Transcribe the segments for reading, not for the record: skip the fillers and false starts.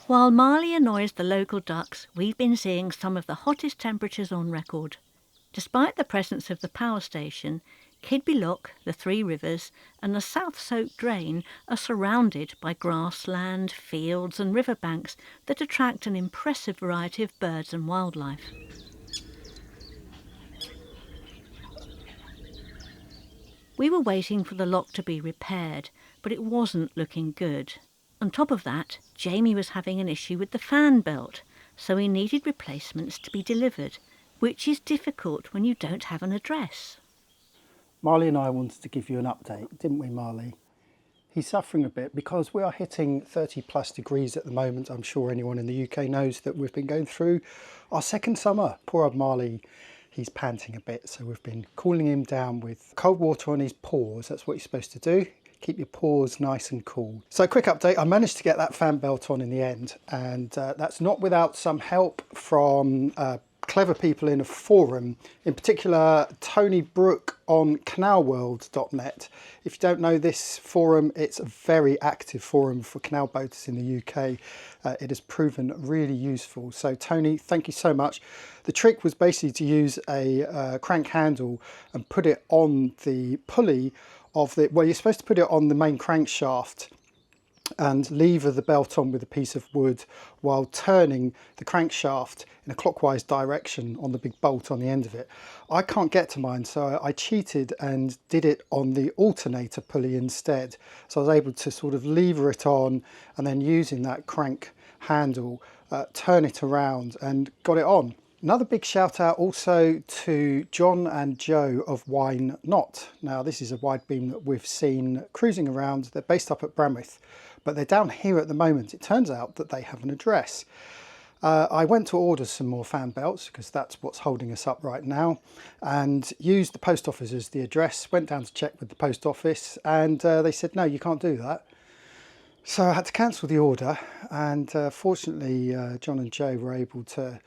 While Marley annoys the local ducks, we've been seeing some of the hottest temperatures on record. Despite the presence of the power station, Keadby Lock, the Three Rivers and the South Soak Drain are surrounded by grassland, fields and riverbanks that attract an impressive variety of birds and wildlife. We were waiting for the lock to be repaired, but it wasn't looking good. On top of that, Jamie was having an issue with the Fanbelt, so he needed replacements to be delivered, which is difficult when you don't have an address. Marley and I wanted to give you an update, didn't we, Marley? He's suffering a bit because we are hitting 30 plus degrees at the moment. I'm sure anyone in the UK knows that we've been going through our second summer. Poor old Marley, he's panting a bit, so we've been cooling him down with cold water on his paws. That's what you're supposed to do. Keep your paws nice and cool. So quick update, I managed to get that fan belt on in the end, and that's not without some help from clever people in a forum, in particular Tony Brook on canalworld.net. If you don't know this forum, it's a very active forum for canal boaters in the UK. It has proven really useful. So Tony, thank you so much. The trick was basically to use a crank handle and put it on the pulley of the, well, you're supposed to put it on the main crankshaft and lever the belt on with a piece of wood while turning the crankshaft in a clockwise direction on the big bolt on the end of it. I can't get to mine, so I cheated and did it on the alternator pulley instead. So I was able to sort of lever it on and then using that crank handle, turn it around and got it on. Another big shout out also to John and Joe of Wine Not. Now this is a wide beam that we've seen cruising around. They're based up at Bramwith, but they're down here at the moment. It turns out that they have an address. I went to order some more fan belts because that's what's holding us up right now, and used the post office as the address. Went down to check with the post office and they said, no, you can't do that. So I had to cancel the order, and fortunately John and Joe were able to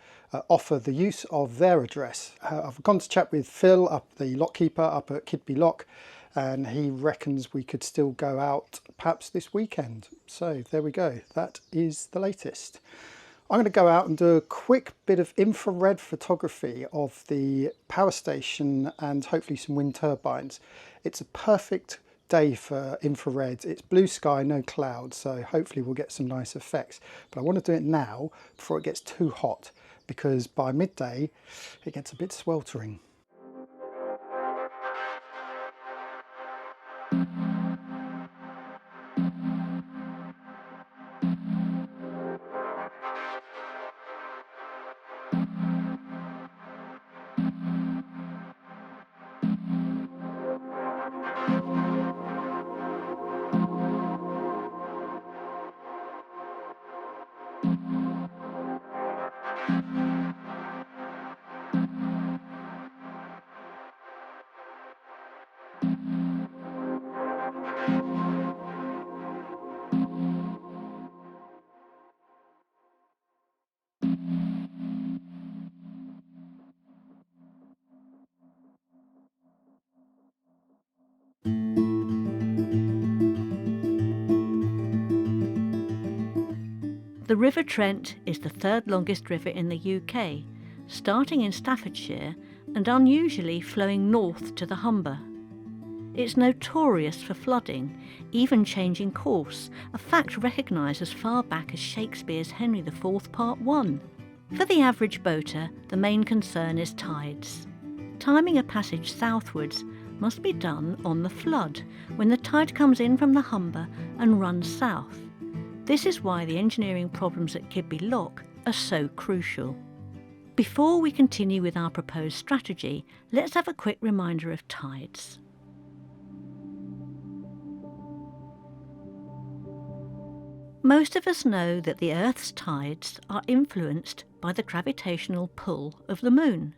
offer the use of their address. I've gone to chat with Phil, the lockkeeper up at Keadby Lock, and he reckons we could still go out perhaps this weekend. So there we go, that is the latest. I'm going to go out and do a quick bit of infrared photography of the power station and hopefully some wind turbines. It's a perfect day for infrared. It's blue sky, no clouds, so hopefully we'll get some nice effects. But I want to do it now before it gets too hot, because by midday it gets a bit sweltering. The River Trent is the third longest river in the UK, starting in Staffordshire and unusually flowing north to the Humber. It's notorious for flooding, even changing course, a fact recognised as far back as Shakespeare's Henry IV Part 1. For the average boater, the main concern is tides. Timing a passage southwards must be done on the flood, when the tide comes in from the Humber and runs south. This is why the engineering problems at Keadby Lock are so crucial. Before we continue with our proposed strategy, let's have a quick reminder of tides. Most of us know that the Earth's tides are influenced by the gravitational pull of the Moon.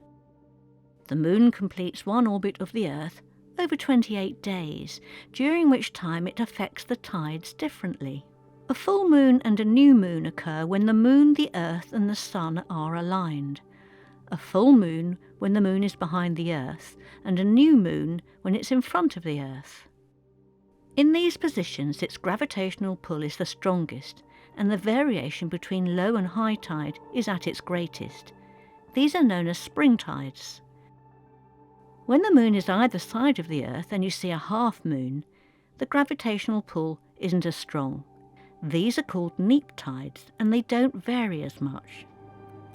The Moon completes one orbit of the Earth over 28 days, during which time it affects the tides differently. A full moon and a new moon occur when the Moon, the Earth and the Sun are aligned. A full moon when the Moon is behind the Earth, and a new moon when it's in front of the Earth. In these positions its gravitational pull is the strongest, and the variation between low and high tide is at its greatest. These are known as spring tides. When the moon is either side of the Earth and you see a half moon, the gravitational pull isn't as strong. These are called neap tides, and they don't vary as much.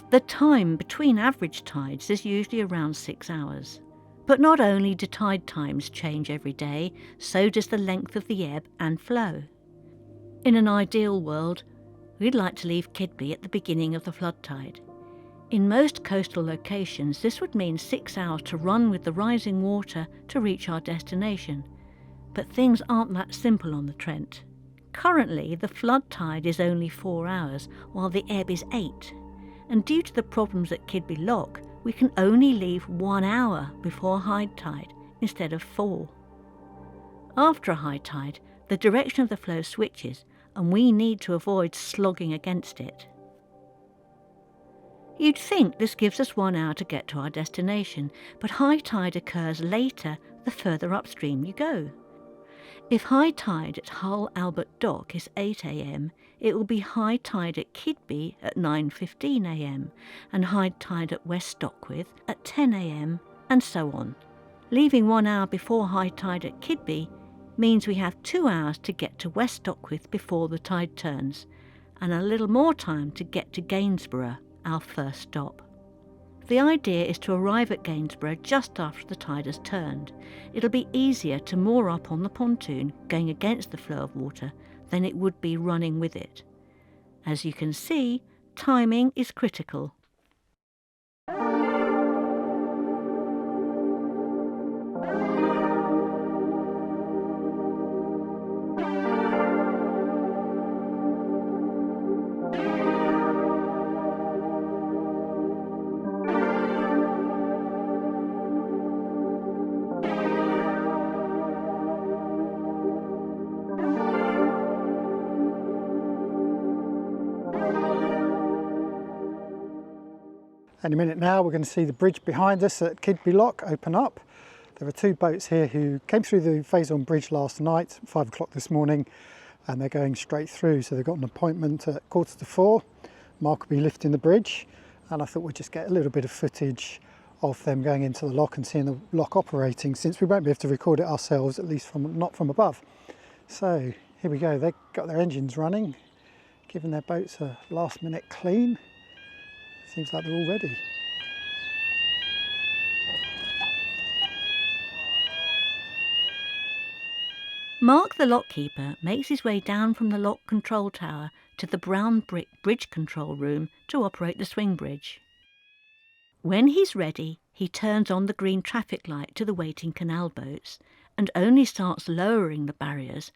The time between average tides is usually around 6 hours. But not only do tide times change every day, so does the length of the ebb and flow. In an ideal world, we'd like to leave Keadby at the beginning of the flood tide. In most coastal locations, this would mean 6 hours to run with the rising water to reach our destination. But things aren't that simple on the Trent. Currently, the flood tide is only 4 hours, while the ebb is 8. And due to the problems at Keadby Lock, we can only leave 1 hour before high tide instead of 4. After a high tide, the direction of the flow switches, and we need to avoid slogging against it. You'd think this gives us 1 hour to get to our destination, but high tide occurs later the further upstream you go. If high tide at Hull Albert Dock is 8 AM, it will be high tide at Keadby at 9:15 AM and high tide at West Stockwith at 10 AM and so on. Leaving 1 hour before high tide at Keadby means we have 2 hours to get to West Stockwith before the tide turns, and a little more time to get to Gainsborough, our first stop. The idea is to arrive at Gainsborough just after the tide has turned. It'll be easier to moor up on the pontoon going against the flow of water than it would be running with it. As you can see, timing is critical. Any minute now we're going to see the bridge behind us at Keadby Lock open up. There are 2 boats here who came through the Faison Bridge last night, 5 o'clock this morning, and they're going straight through. So they've got an appointment at 3:45. Mark will be lifting the bridge, and I thought we'd just get a little bit of footage of them going into the lock and seeing the lock operating, since we won't be able to record it ourselves, at least not from above. So here we go, they've got their engines running, giving their boats a last minute clean. Seems like they're all ready. Mark the lockkeeper makes his way down from the lock control tower to the brown brick bridge control room to operate the swing bridge. When he's ready, he turns on the green traffic light to the waiting canal boats and only starts lowering the barriers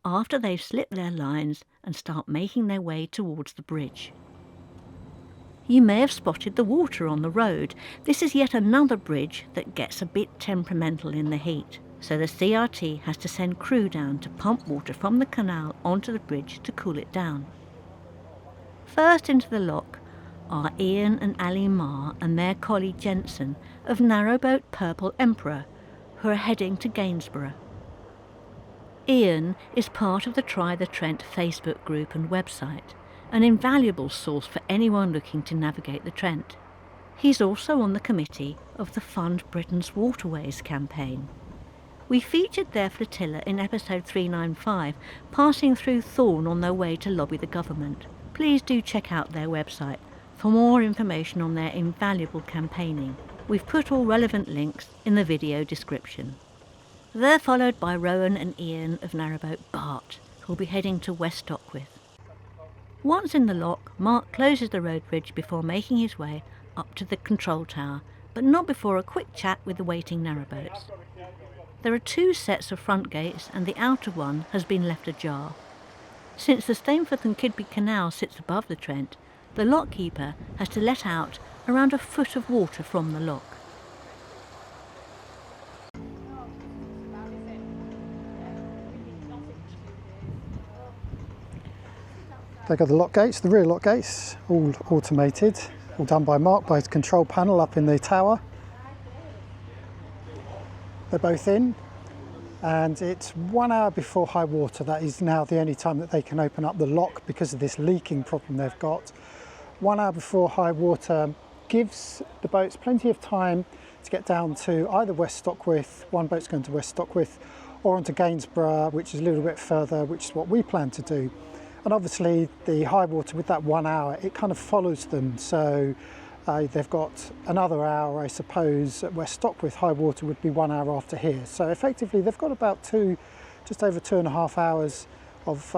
after they've slipped their lines and start making their way towards the bridge. You may have spotted the water on the road. This is yet another bridge that gets a bit temperamental in the heat, so the CRT has to send crew down to pump water from the canal onto the bridge to cool it down. First into the lock are Ian and Ali Marr and their colleague Jensen of narrowboat Purple Emperor, who are heading to Gainsborough. Ian is part of the Try the Trent Facebook group and website, an invaluable source for anyone looking to navigate the Trent. He's also on the committee of the Fund Britain's Waterways campaign. We featured their flotilla in episode 395, passing through Thorn on their way to lobby the government. Please do check out their website for more information on their invaluable campaigning. We've put all relevant links in the video description. They're followed by Rowan and Ian of narrowboat Bart, who'll be heading to West Stockwith. Once in the lock, Mark closes the road bridge before making his way up to the control tower, but not before a quick chat with the waiting narrowboats. There are 2 sets of front gates and the outer one has been left ajar. Since the Stainforth and Keadby Canal sits above the Trent, the lockkeeper has to let out around a foot of water from the lock. They've got the lock gates, the rear lock gates, all automated, all done by Mark by his control panel up in the tower. They're both in. and it's 1 hour before high water. That is now the only time that they can open up the lock because of this leaking problem they've got. 1 hour before high water gives the boats plenty of time to get down to either West Stockwith, one boat's going to West Stockwith, or onto Gainsborough, which is a little bit further, which is what we plan to do. And obviously the high water, with that 1 hour, it kind of follows them. So they've got another hour, I suppose, at West Stockwith. High water would be 1 hour after here. So effectively they've got about just over 2.5 hours of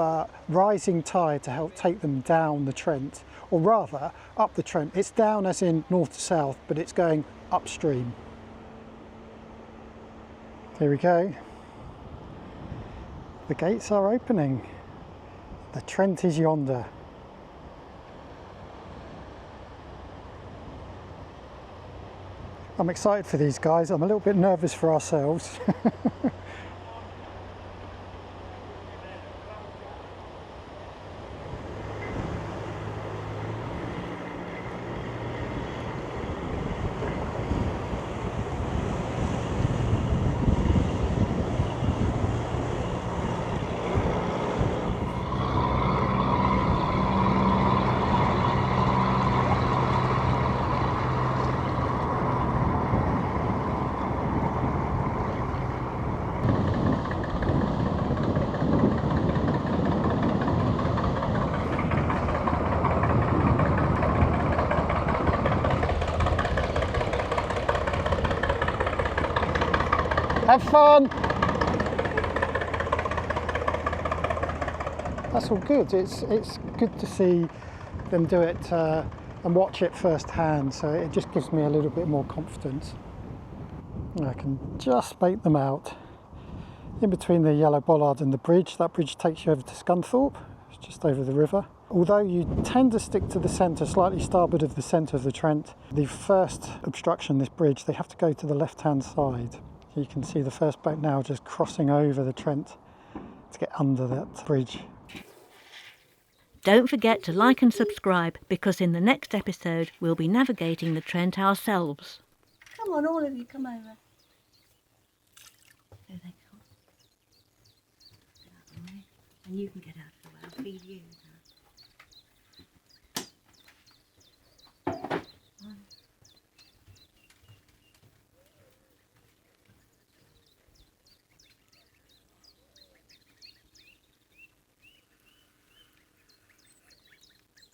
rising tide to help take them down the Trent, or rather up the Trent. It's down as in north to south, but it's going upstream. Here we go. The gates are opening. The Trent is yonder. I'm excited for these guys. I'm a little bit nervous for ourselves. Have fun! That's all good. It's good to see them do it and watch it firsthand, so it just gives me a little bit more confidence. I can just make them out. In between the yellow bollard and the bridge, that bridge takes you over to Scunthorpe, it's just over the river. Although you tend to stick to the centre, slightly starboard of the centre of the Trent, the first obstruction, this bridge, they have to go to the left-hand side. You can see the first boat now just crossing over the Trent to get under that bridge. Don't forget to like and subscribe, because in the next episode we'll be navigating the Trent ourselves. Come on, all of you, come over. There they come. Get out of the way. And you can get out of the way, I'll feed you.